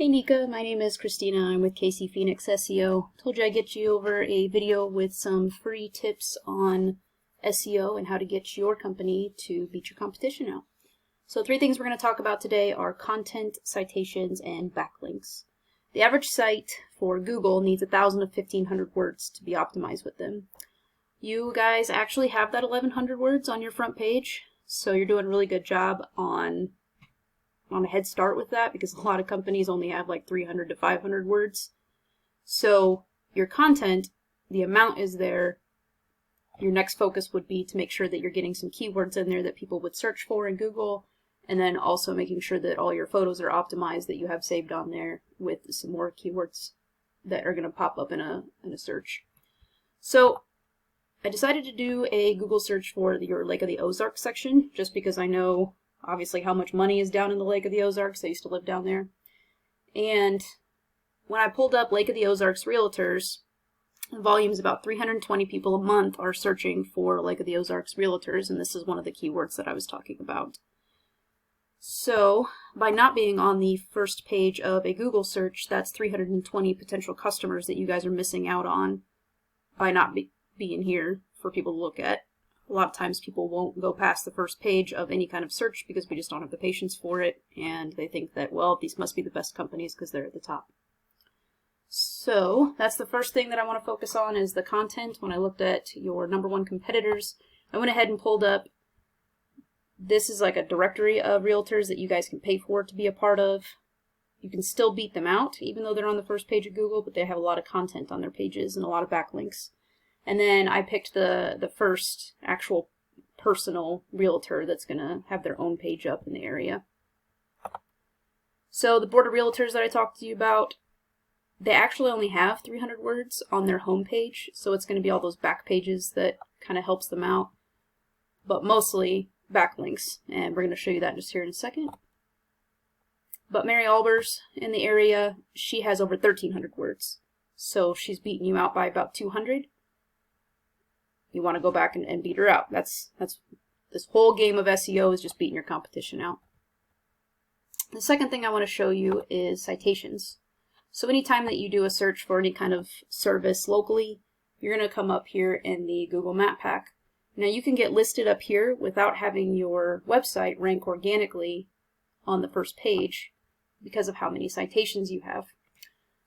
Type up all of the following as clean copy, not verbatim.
Hey Nika, my name is Christina. I'm with KC Phoenix SEO. Told you I'd get you over a video with some free tips on SEO and how to get your company to beat your competition out. So 3 things we're going to talk about today are content, citations, and backlinks. The average site for Google needs 1,000 to 1,500 words to be optimized with them. You guys actually have that 1,100 words on your front page, so you're doing a really good job on a head start with that, because a lot of companies only have like 300 to 500 words. So your content, the amount is there. Your next focus would be to make sure that you're getting some keywords in there that people would search for in Google, and then also making sure that all your photos are optimized, that you have saved on there with some more keywords that are going to pop up in a search. So I decided to do a Google search for your Lake of the Ozarks section, just because I know obviously how much money is down in the Lake of the Ozarks. I used to live down there. And when I pulled up Lake of the Ozarks realtors, the volume is about 320 people a month are searching for Lake of the Ozarks realtors, and this is one of the keywords that I was talking about. So by not being on the first page of a Google search, that's 320 potential customers that you guys are missing out on by not being here for people to look at. A lot of times people won't go past the first page of any kind of search because we just don't have the patience for it, and they think that, well, these must be the best companies because they're at the top. So that's the first thing that I want to focus on, is the content. When I looked at your #1 competitors, I went ahead and pulled up, this is like a directory of realtors that you guys can pay for to be a part of. You can still beat them out even though they're on the first page of Google, but they have a lot of content on their pages and a lot of backlinks. And then I picked the first actual personal realtor that's going to have their own page up in the area. So the board of realtors that I talked to you about, they actually only have 300 words on their home page, so it's going to be all those back pages that kind of helps them out, but mostly backlinks, and we're going to show you that just here in a second. But Mary Albers in the area, she has over 1,300 words, so she's beating you out by about 200. You want to go back and beat her out. That's this whole game of SEO is just beating your competition out. The second thing I want to show you is citations. So anytime that you do a search for any kind of service locally, you're going to come up here in the Google Map Pack. Now you can get listed up here without having your website rank organically on the first page because of how many citations you have.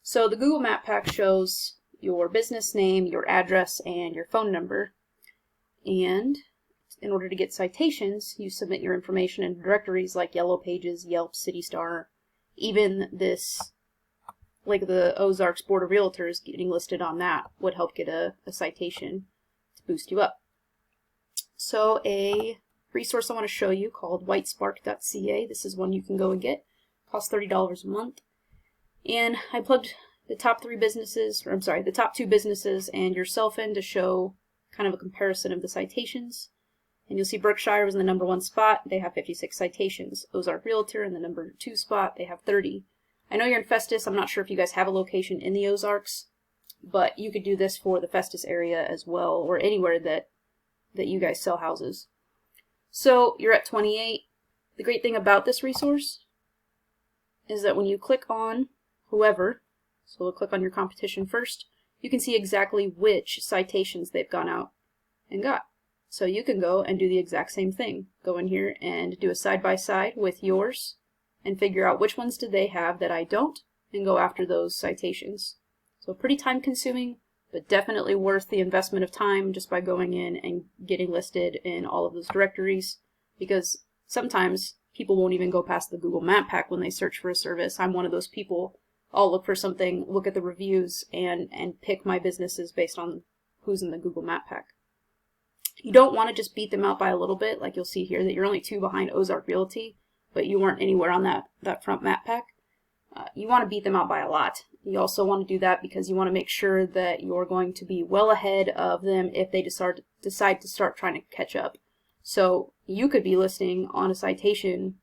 So the Google Map Pack shows your business name, your address, and your phone number. And in order to get citations, you submit your information in directories like Yellow Pages, Yelp, CityStar. Even this Lake of the Ozarks Board of Realtors, getting listed on that would help get a citation to boost you up. So a resource I want to show you called whitespark.ca. This is one you can go and get. Costs $30 a month. And I plugged the top 3 businesses, or I'm sorry, the top 2 businesses and yourself in to show kind of a comparison of the citations. And you'll see Berkshire was in the #1 spot. They have 56 citations. Ozark Realtor in the #2 spot. They have 30. I know you're in Festus. I'm not sure if you guys have a location in the Ozarks, but you could do this for the Festus area as well, or anywhere that you guys sell houses. So you're at 28. The great thing about this resource is that when you click on whoever, so we'll click on your competition first, you can see exactly which citations they've gone out and got. So you can go and do the exact same thing. Go in here and do a side-by-side with yours and figure out which ones do they have that I don't, and go after those citations. So pretty time-consuming, but definitely worth the investment of time just by going in and getting listed in all of those directories, because sometimes people won't even go past the Google Map Pack when they search for a service. I'm one of those people. I'll look for something, look at the reviews, and pick my businesses based on who's in the Google Map Pack. You don't want to just beat them out by a little bit, like you'll see here that you're only 2 behind Ozark Realty, but you weren't anywhere on that front map pack. You want to beat them out by a lot. You also want to do that because you want to make sure that you're going to be well ahead of them if they decide to start trying to catch up. So you could be listing on a citation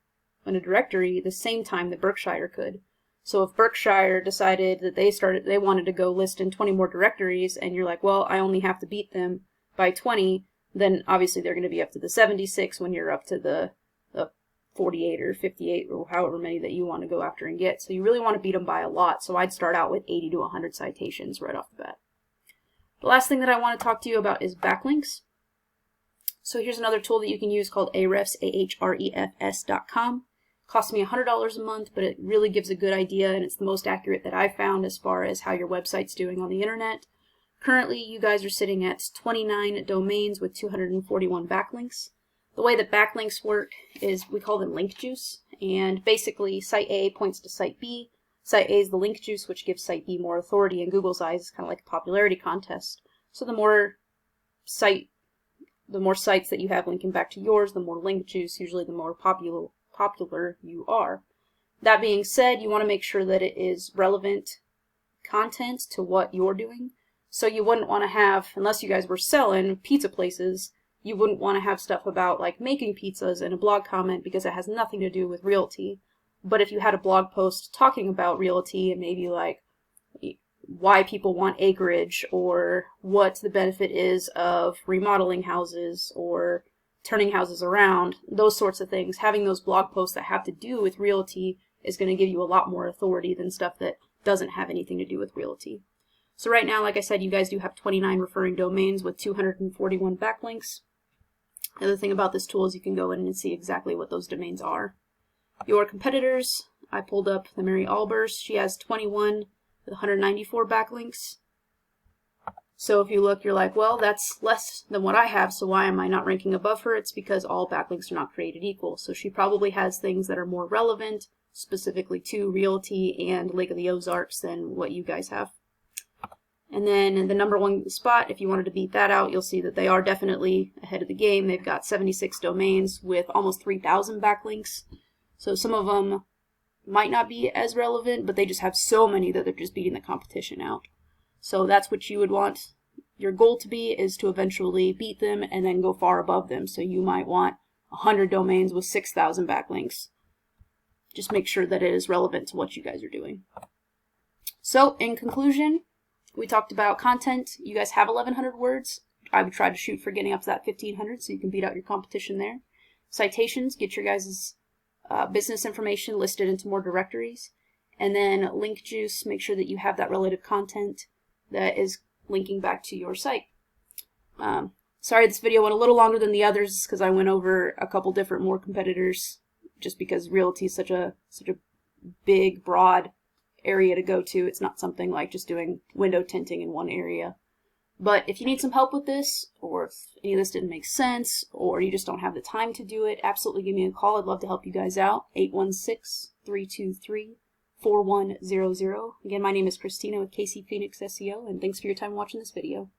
in a directory the same time that Berkshire could. So if Berkshire decided that they wanted to go list in 20 more directories, and you're like, well, I only have to beat them by 20, then obviously they're going to be up to the 76 when you're up to the 48 or 58 or however many that you want to go after and get. So you really want to beat them by a lot. So I'd start out with 80 to 100 citations right off the bat. The last thing that I want to talk to you about is backlinks. So here's another tool that you can use called Ahrefs, ahrefs.com. Costs me $100 a month, but it really gives a good idea, and it's the most accurate that I've found as far as how your website's doing on the internet. Currently, you guys are sitting at 29 domains with 241 backlinks. The way that backlinks work is we call them link juice, and basically site A points to site B. Site A is the link juice, which gives site B more authority in Google's eyes. It's kind of like a popularity contest. So the more sites that you have linking back to yours, the more link juice, usually the more popular you are. That being said, you want to make sure that it is relevant content to what you're doing. So you wouldn't want to have, unless you guys were selling pizza places, you wouldn't want to have stuff about like making pizzas in a blog comment because it has nothing to do with realty. But if you had a blog post talking about realty and maybe like why people want acreage or what the benefit is of remodeling houses or turning houses around, those sorts of things, having those blog posts that have to do with realty is going to give you a lot more authority than stuff that doesn't have anything to do with realty. So right now, like I said, you guys do have 29 referring domains with 241 backlinks. The other thing about this tool is you can go in and see exactly what those domains are. Your competitors, I pulled up the Mary Albers. She has 21 with 194 backlinks. So if you look, you're like, well, that's less than what I have, so why am I not ranking above her? It's because all backlinks are not created equal. So she probably has things that are more relevant, specifically to realty and Lake of the Ozarks, than what you guys have. And then in the #1 spot, if you wanted to beat that out, you'll see that they are definitely ahead of the game. They've got 76 domains with almost 3,000 backlinks. So some of them might not be as relevant, but they just have so many that they're just beating the competition out. So that's what you would want your goal to be, is to eventually beat them and then go far above them. So you might want 100 domains with 6,000 backlinks. Just make sure that it is relevant to what you guys are doing. So in conclusion, we talked about content. You guys have 1,100 words. I would try to shoot for getting up to that 1,500 so you can beat out your competition there. Citations, get your guys' business information listed into more directories. And then link juice, make sure that you have that relative content that is linking back to your site. Sorry this video went a little longer than the others because I went over a couple different more competitors just because realty is such a big, broad area to go to. It's not something like just doing window tinting in one area. But if you need some help with this, or if any of this didn't make sense, or you just don't have the time to do it, absolutely give me a call. I'd love to help you guys out. 816-323-4100. Again, my name is Christina with KC Phoenix SEO, and thanks for your time watching this video.